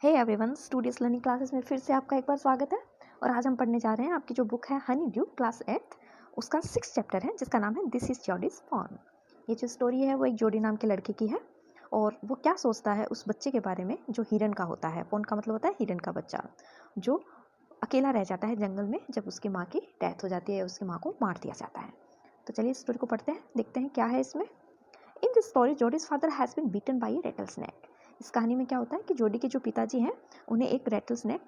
हे everyone, studios learning classes में फिर से आपका एक बार स्वागत है। और आज हम पढ़ने जा रहे हैं आपकी जो बुक है हनी ड्यू क्लास 8, उसका 6 चैप्टर है जिसका नाम है दिस इज जोडीज फॉन। ये जो स्टोरी है वो एक जोडी नाम के लड़के की है और वो क्या सोचता है उस बच्चे के बारे में जो हिरन का होता है। फॉन का मतलब होता है हिरन का बच्चा, जो अकेला रह जाता है जंगल में जब उसकी माँ की डेथ हो जाती है, उसकी माँ को मार दिया जाता है। तो चलिए इस स्टोरी को पढ़ते हैं, देखते हैं क्या है इसमें। In this story Jody's father has been bitten by a rattlesnake. इस कहानी में क्या होता है कि जोडी के जो पिताजी हैं उन्हें एक रेटल स्नैक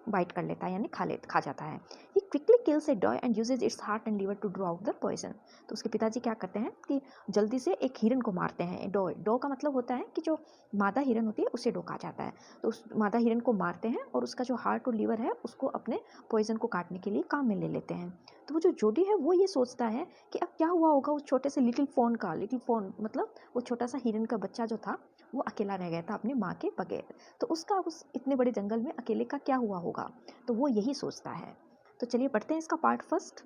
बाइट कर लेता है, यानी खा जाता है। He quickly kills a doe and uses its heart and liver to draw out the poison. तो उसके पिताजी क्या करते हैं कि जल्दी से एक हिरन को मारते हैं। डॉ का मतलब होता है कि जो मादा हिरन होती है उसे डॉ कहा जाता है। तो उस मादा हिरन को मारते हैं और उसका जो हार्ट और लीवर है उसको अपने पॉइजन को काटने के लिए काम में ले लेते हैं। तो वो जो जोडी है वो ये सोचता है कि अब क्या हुआ होगा उस छोटे से लिटिल फोन मतलब वो छोटा सा हिरन का बच्चा जो था वो अकेला रह गया था अपनी माँ के बगैर। तो उसका उस इतने बड़े जंगल में अकेले का क्या हुआ होगा, तो वो यही सोचता है। तो चलिए पढ़ते हैं इसका part first.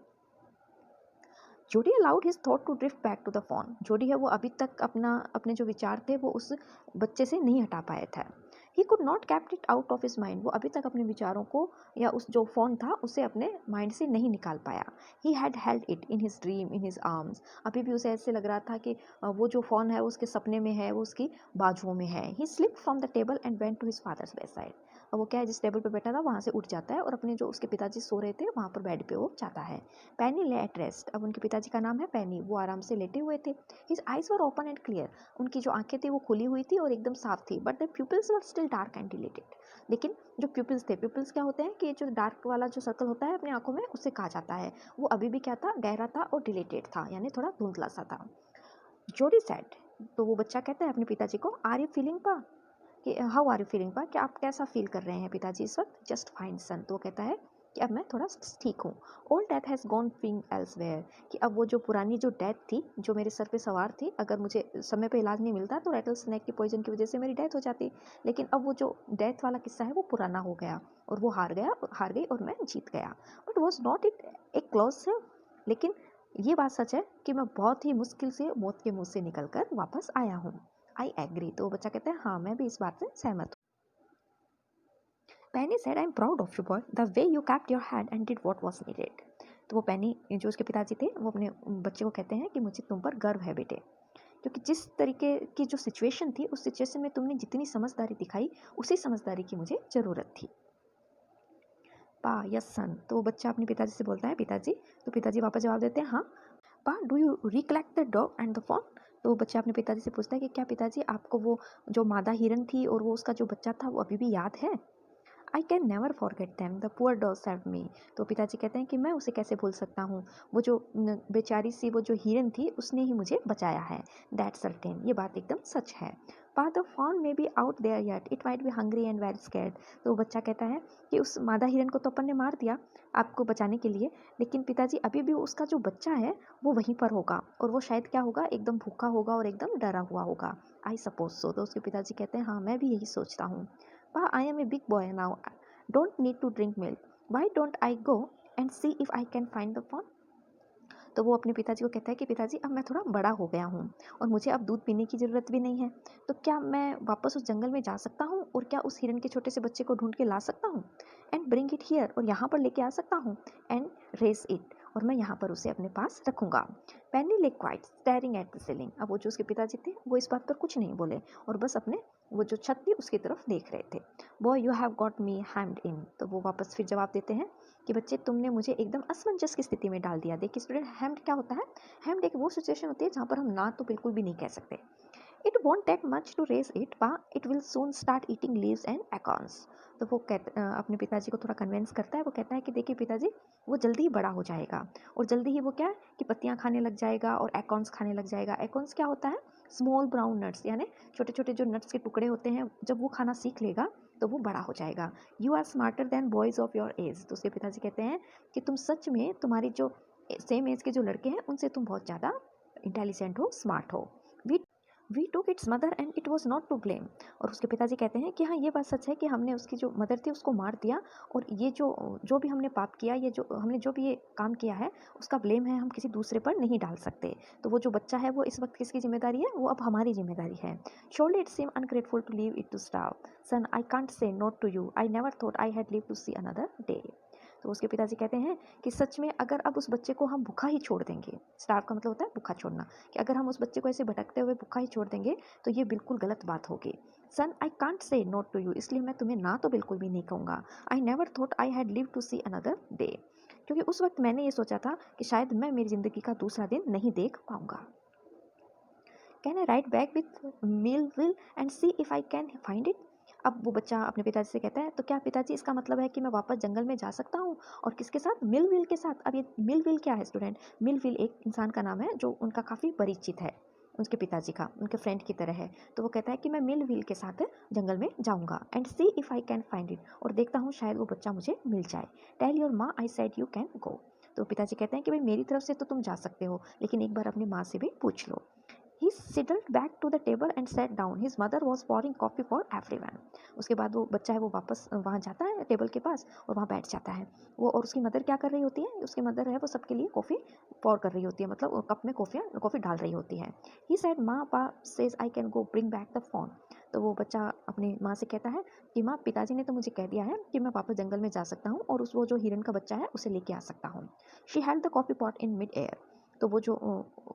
Jody allowed his thought to drift back to the fawn. Jody है वो अभी तक अपने जो विचार थे वो उस बच्चे से नहीं हटा पाया था। He could not kept it out of his mind. वो अभी तक अपने विचारों को या उस जो फ़ोन था उसे अपने माइंड से नहीं निकाल पाया। He had held it in his dream in his arms. अभी भी उसे ऐसे लग रहा था कि वो जो फ़ोन है उसके सपने में है, वो उसकी बाजुओं में है। He slip from the table and went to his father's bedside. और वो क्या है, जिस टेबल पर बैठा था वहाँ से उठ जाता है और अपने जो उसके पिताजी सो रहे थे वहाँ पर बेड पे वो जाता है। पैनी ले एट रेस्ट। अब उनके पिताजी का नाम है पैनी। वो आराम से लेटे हुए थे। His eyes were open and clear. उनकी जो आंखें थी वो खुली हुई थी और एकदम साफ थी। But the pupils were still dark and deleted. लेकिन जो प्यूपिल्स थे, प्यूपिल्स क्या होते हैं कि जो डार्क वाला जो सर्कल होता है अपनी आंखों में उसे कहा जाता है, वो अभी भी क्या था, गहरा था और डिलेटेड था, यानी थोड़ा धुंधला सा था। जोडी सेड। तो वो बच्चा कहता है अपने पिताजी को, आर यू फीलिंग पा, कि हाउ आर यू फीलिंग पा, कि आप कैसा फील कर रहे हैं पिताजी इस वक्त। जस्ट फाइन सन। तो वो कहता है कि अब मैं थोड़ा ठीक हूँ। Old death has gone Phing elsewhere. कि अब वो जो पुरानी जो डेथ थी जो मेरे सर पे सवार थी, अगर मुझे समय पे इलाज नहीं मिलता तो रेटल स्नैक की पॉइजन की वजह से मेरी डेथ हो जाती। लेकिन अब वो जो डेथ वाला किस्सा है वो पुराना हो गया और वो हार गई और मैं जीत गया। But was not it A close से। लेकिन ये बात सच है कि मैं बहुत ही मुश्किल से मौत के मुंह से निकल कर वापस आया हूँ। I agree. तो बच्चा कहता है हाँ, मैं भी इस बात से सहमत हूँ। Penny said, I am proud of you boy, the way you kept your hand and did what was needed. तो वो पेनी जो उसके पिताजी थे वो अपने बच्चे को कहते हैं कि मुझे तुम पर गर्व है बेटे, क्योंकि जिस तरीके की जो सिचुएशन थी उस सिचुएशन में तुमने जितनी समझदारी दिखाई उसी समझदारी की मुझे ज़रूरत थी। पा, यस सन। तो वो बच्चा अपने पिताजी से बोलता है पिताजी। तो पिताजी वापस जवाब देते हैं हाँ। Pa, do you recollect the dog and the fawn. तो बच्चा अपने पिताजी से पूछता है कि क्या पिताजी आपको वो जो मादा हिरन थी और वो उसका जो बच्चा था वो अभी भी याद है। I can never forget them, the poor dog saved me. तो पिताजी कहते हैं कि मैं उसे कैसे भूल सकता हूँ, वो जो बेचारी सी वो जो हिरन थी उसने ही मुझे बचाया है। दैट सर्टेन, ये बात एकदम सच है। Pa, the fawn may be out there yet, it might be hungry and very scared. तो बच्चा कहता है कि उस मादा हिरन को तो अपन ने मार दिया आपको बचाने के लिए, लेकिन पिताजी अभी भी उसका जो बच्चा है वो वहीं पर होगा और वो शायद क्या होगा, एकदम भूखा होगा और एकदम डरा हुआ होगा। I suppose so. तो उसके पिताजी कहते हैं हाँ, मैं भी यही सोचता हूँ। Pa, I am a big boy now, don't need to drink milk. Why don't I go and see if I can find the pond? तो वो अपने पिताजी को कहता है कि पिताजी अब मैं थोड़ा बड़ा हो गया हूँ और मुझे अब दूध पीने की ज़रूरत भी नहीं है, तो क्या मैं वापस उस जंगल में जा सकता हूँ और क्या उस हिरन के छोटे से बच्चे को ढूंढ के ला सकता हूँ, एंड ब्रिंग इट हियर, और यहाँ पर लेके आ सकता हूँ, एंड रेस इट, और मैं यहाँ पर उसे अपने पास रखूँगा। पेनी ले quite staring at the ceiling. अब वो जो उसके पिताजी थे वो इस बात पर कुछ नहीं बोले और बस अपने वो जो छत थी उसकी तरफ देख रहे थे। Boy, you have got me hemmed in. तो वो वापस फिर जवाब देते हैं कि बच्चे तुमने मुझे एकदम असमंजस की स्थिति में डाल दिया। देखिए स्टूडेंट, हैम्ड क्या होता है, हैम्ड एक वो सिचुएशन होती है जहाँ पर हम ना तो बिल्कुल भी नहीं कह सकते। It won't take much to raise it pa, it will soon start eating leaves and acorns. तो वो अपने पिताजी को थोड़ा कन्विंस करता है। वो कहता है कि देखिए पिताजी, वो जल्दी ही बड़ा हो जाएगा और जल्दी ही वो क्या है कि पत्तियाँ खाने लग जाएगा और एकॉर्न्स खाने लग जाएगा। एकॉर्न्स क्या होता है, स्मॉल ब्राउन नट्स, यानी छोटे छोटे जो नट्स के टुकड़े होते हैं, जब वो खाना सीख लेगा तो वो बड़ा हो जाएगा। You are smarter than boys of your age. तो उसके पिताजी कहते हैं कि तुम सच में, तुम्हारी जो सेम एज के जो लड़के हैं उनसे तुम बहुत ज़्यादा इंटेलिजेंट हो, स्मार्ट हो। We we took its mother and it was not to blame. और उसके पिताजी कहते हैं कि हाँ ये बात सच है कि हमने उसकी जो मदर थी उसको मार दिया, और ये जो भी हमने पाप किया, ये जो हमने जो भी ये काम किया है उसका ब्लेम है हम किसी दूसरे पर नहीं डाल सकते। तो वो जो बच्चा है वो इस वक्त किसकी जिम्मेदारी है, वो अब हमारी जिम्मेदारी है। Surely it seem ungrateful to leave it to starve son, I can't say not to you, I never thought I had live to see another day. तो उसके पिताजी कहते हैं कि सच में अगर अब उस बच्चे को हम भूखा ही छोड़ देंगे, स्टार्व का मतलब होता है भूखा छोड़ना, कि अगर हम उस बच्चे को ऐसे भटकते हुए भूखा ही छोड़ देंगे तो ये बिल्कुल गलत बात होगी। Son, I can't say not to you, इसलिए मैं तुम्हें ना तो बिल्कुल भी नहीं कहूँगा। I never thought I had live to see another day, क्योंकि उस वक्त मैंने ये सोचा था कि शायद मैं मेरी ज़िंदगी का दूसरा दिन नहीं देख पाऊँगा। Can I right back with mill will and C if I can find it. अब वो बच्चा अपने पिताजी से कहता है, तो क्या पिताजी इसका मतलब है कि मैं वापस जंगल में जा सकता हूँ, और किसके साथ, मिल विल के साथ। अब ये मिल विल क्या है स्टूडेंट, मिल विल एक इंसान का नाम है जो उनका काफ़ी परिचित है, उसके पिताजी का, उनके फ्रेंड की तरह है। तो वो कहता है कि मैं मिल विल के साथ जंगल में जाऊँगा, and C if I can find it, और देखता हूँ शायद वो बच्चा मुझे मिल जाए। टेल योर माँ I said you can go. तो पिताजी कहते हैं कि भाई मेरी तरफ से तो तुम जा सकते हो, लेकिन एक बार अपनी माँ से भी पूछ लो। He sidled back to the table and sat down. His mother was pouring coffee for everyone. उसके बाद वो बच्चा है वो वापस वहाँ जाता है टेबल के पास और वहाँ बैठ जाता है वो, और उसकी मदर क्या कर रही होती है, उसकी मदर है वो सबके लिए कॉफ़ी पॉर कर रही होती है, मतलब कप में कॉफ़ी डाल रही होती है। He said, माँ पा says I can go bring back the phone. तो वो बच्चा अपनी माँ से कहता है कि माँ पिताजी ने तो मुझे कह दिया है कि मैं वापस जंगल में जा सकता हूँ और वो जो हिरन का बच्चा है उसे लेके आ सकता हूँ। She held the coffee pot in mid air. तो वो जो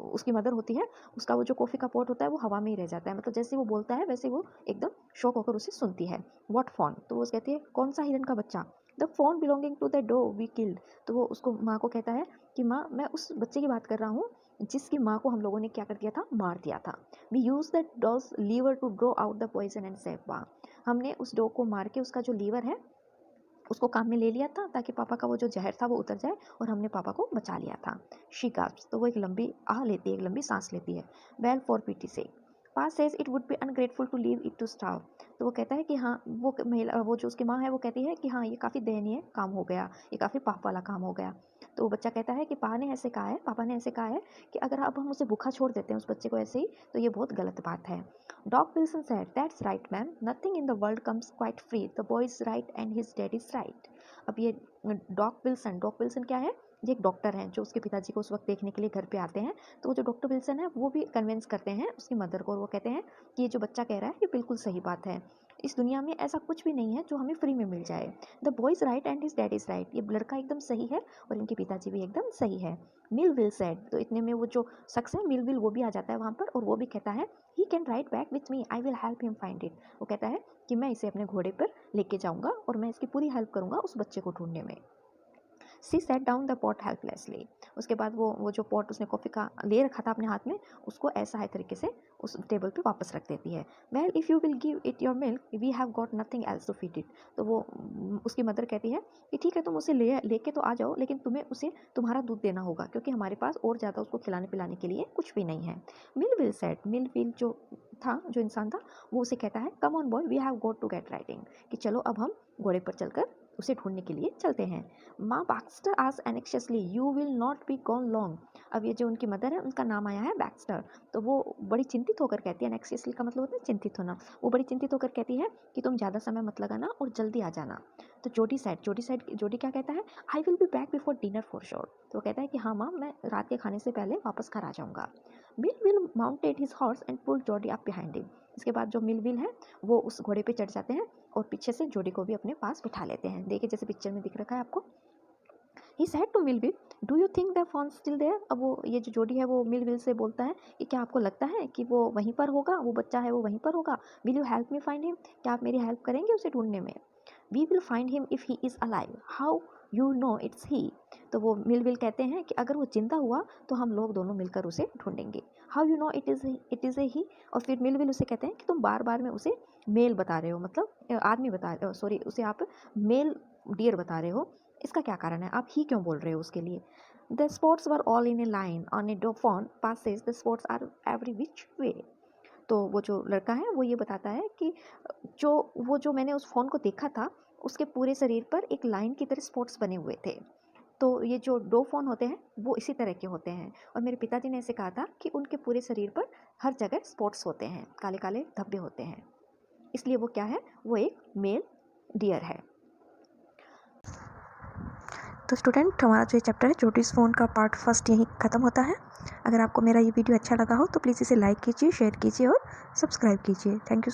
उसकी मदर होती है उसका वो जो कॉफ़ी का पॉट होता है वो हवा में ही रह जाता है, मतलब जैसे वो बोलता है वैसे वो एकदम शॉक होकर उसे सुनती है। व्हाट फोन, तो वो कहती है कौन सा हिरन का बच्चा। The fawn belonging to the doe we killed. तो वो उसको माँ को कहता है कि माँ मैं उस बच्चे की बात कर रहा हूँ जिसकी माँ को हम लोगों ने क्या कर दिया था, मार दिया था। We use that doe's liver to draw out the poison and save Pa. हमने उस डॉग को मार के उसका जो लीवर है उसको काम में ले लिया था ताकि पापा का वो जो जहर था वो उतर जाए, और हमने पापा को बचा लिया था। शी गास्प्स, तो वो एक लंबी आह लेती है, एक लंबी सांस लेती है। Well for pity sake. Pa says it would be ungrateful to leave it to starve. तो वो कहता है कि हाँ वो महिला, वो जो उसकी माँ है वो कहती है कि हाँ ये काफ़ी दयनीय काम हो गया, ये काफ़ी पाप वाला काम हो गया। तो वो बच्चा कहता है कि पापा ने ऐसे कहा है, पापा ने ऐसे कहा है कि अगर अब हम उसे भूखा छोड़ देते हैं उस बच्चे को ऐसे ही, तो ये बहुत गलत बात है। Dog Wilson said, that's right ma'am, nothing in the world comes quite free, the boy is right and his dad is right. अब ये डॉग विल्सन क्या है, ये एक डॉक्टर हैं जो उसके पिताजी को उस वक्त देखने के लिए घर पे आते हैं। तो वो जो डॉक्टर विल्सन है वो भी कन्विंस करते हैं उसकी मदर को, और वो कहते हैं कि ये जो बच्चा कह रहा है ये बिल्कुल सही बात है, इस दुनिया में ऐसा कुछ भी नहीं है जो हमें फ्री में मिल जाए। The boy is right and his dad is right, ये लड़का एकदम सही है और इनके पिताजी भी एकदम सही है। मिल विल सेड, तो इतने में वो जो शख्स है मिल विल वो भी आ जाता है वहाँ पर, और वो भी कहता है he can write back with me, I will help him find it. वो कहता है कि मैं इसे अपने घोड़े पर लेके जाऊंगा और मैं इसकी पूरी हेल्प करूंगा उस बच्चे को ढूंढने में। She set down the pot helplessly. उसके बाद वो जो पॉट उसने कॉफ़ी का ले रखा था अपने हाथ में उसको ऐसा है तरीके से उस टेबल पे वापस रख देती है। Well if you will give it your milk we have got nothing else to feed it. तो वो उसकी मदर कहती है कि ठीक है तुम उसे लेके तो आ जाओ, लेकिन तुम्हें उसे तुम्हारा दूध देना होगा क्योंकि हमारे पास और ज़्यादा उसको खिलाने पिलाने के लिए कुछ भी नहीं है। Millwheel said, Millwheel जो था, जो इंसान था, वो उसे कहता है come on boy we have got to get riding, कि चलो अब हम घोड़े पर चलकर उसे ढूंढने के लिए चलते हैं। Ma Baxter asked anxiously, you will not be gone long. अब ये जो उनकी मदर है उनका नाम आया है बैक्स्टर, तो वो बड़ी चिंतित होकर कहती है, एनेक्शियसली का मतलब होता है चिंतित होना, वो बड़ी चिंतित होकर कहती है कि तुम ज़्यादा समय मत लगाना और जल्दी आ जाना। तो जोडी क्या कहता है, I will be back before dinner for sure. तो वो कहता है कि हाँ माँ मैं रात के खाने से पहले वापस घर आ जाऊँगा। Mill Wheel mounted his horse and pulled Jody up behind him. इसके बाद जो मिल विल है वो उस घोड़े पे चढ़ जाते हैं और पीछे से जोडी को भी अपने पास बिठा लेते हैं। देखिए जैसे पिक्चर में दिख रखा है आपको। He said to Millwheel, do you think the fawn still there. अब वो ये जो जोडी है वो मिलविल से बोलता है कि क्या आपको लगता है कि वो वहीं पर होगा, वो बच्चा है वो वहीं पर होगा। Will you help me find him, क्या आप मेरी हेल्प करेंगे उसे ढूंढने में। We will find him if he is alive, how you know it's he. तो वो मिलविल कहते हैं कि अगर वो जिंदा हुआ तो हम लोग दोनों मिलकर उसे ढूंढेंगे। How you know it is a he. और फिर मिलविल उसे कहते हैं कि तुम बार बार में उसे मेल बता रहे हो, मतलब आदमी बता सॉरी उसे आप मेल डियर बता रहे हो, इसका क्या कारण है, आप ही क्यों बोल रहे हो उसके लिए। The spots were all in a line on a doe fawn passage, the spots are every which way. तो वो जो लड़का है वो ये बताता है कि जो मैंने उस फ़ोन को देखा था उसके पूरे शरीर पर एक लाइन की तरह स्पॉट्स बने हुए थे। तो ये जो डो फ़ॉन होते हैं वो इसी तरह के होते हैं, और मेरे पिताजी ने ऐसे कहा था कि उनके पूरे शरीर पर हर जगह स्पॉट्स होते हैं, काले काले धब्बे होते हैं, इसलिए वो क्या है, वो एक मेल डियर है। तो स्टूडेंट, हमारा जो ये चैप्टर है जोडीज़ फ़ोन का पार्ट फर्स्ट यहीं ख़त्म होता है। अगर आपको मेरा ये वीडियो अच्छा लगा हो तो प्लीज़ इसे लाइक कीजिए, शेयर कीजिए और सब्सक्राइब कीजिए। Thank you.